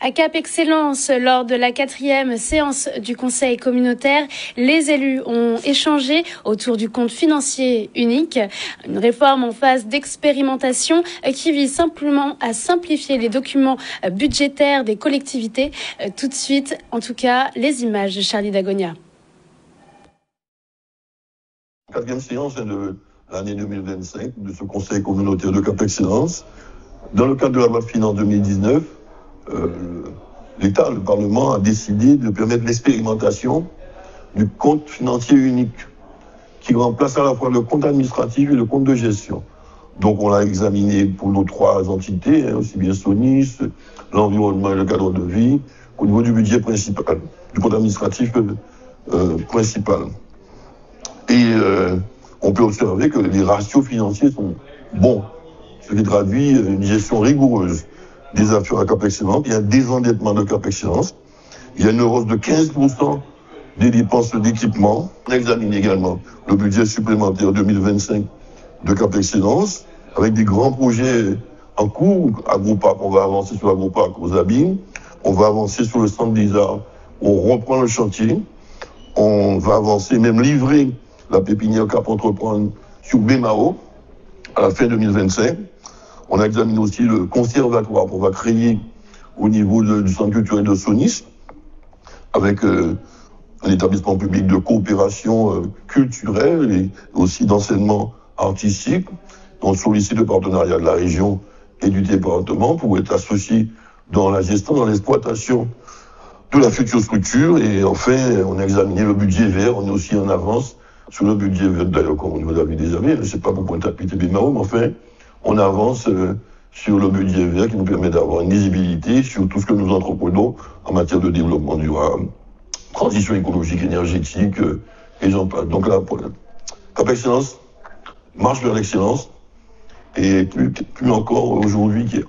À Cap Excellence, lors de la 4e séance du Conseil communautaire, les élus ont échangé autour du compte financier unique, une réforme en phase d'expérimentation qui vise simplement à simplifier les documents budgétaires des collectivités. Tout de suite, en tout cas, les images de Charlie Dagonia. 4e séance de l'année 2025 de ce Conseil communautaire de Cap Excellence. Dans le cadre de la loi de finances 2019, l'État, le Parlement, a décidé de permettre l'expérimentation du compte financier unique qui remplace à la fois le compte administratif et le compte de gestion. Donc on l'a examiné pour nos 3 entités, aussi bien SONIS, l'environnement et le cadre de vie, au niveau du budget principal, du compte administratif principal. Et on peut observer que les ratios financiers sont bons, ce qui traduit une gestion rigoureuse des affaires à Cap Excellence. Il y a un désendettement de Cap Excellence. Il y a une hausse de 15% des dépenses d'équipement. On examine également le budget supplémentaire 2025 de Cap Excellence, avec des grands projets en cours. Agroparc, on va avancer sur l'Agroparc aux Abîmes. On va avancer sur le centre des arts. On reprend le chantier. On va avancer, même livrer la pépinière Cap Entreprendre sur Bémao à la fin 2025. On examine aussi le conservatoire qu'on va créer au niveau du centre culturel de Sonis, avec un établissement public de coopération culturelle et aussi d'enseignement artistique. On sollicite le partenariat de la région et du département pour être associés dans la gestion, dans l'exploitation de la future structure. Et enfin, on a examiné le budget vert. On est aussi en avance sur le budget vert, d'ailleurs, comme vous l'avez déjà vu. Je ne sais pas pour pointer à Bémao, mais enfin, on avance sur le budget vert qui nous permet d'avoir une visibilité sur tout ce que nous entreprenons en matière de développement durable, transition écologique, énergétique, et j'en passe. Donc là, Cap Excellence marche vers l'excellence, et plus encore aujourd'hui qu'hier.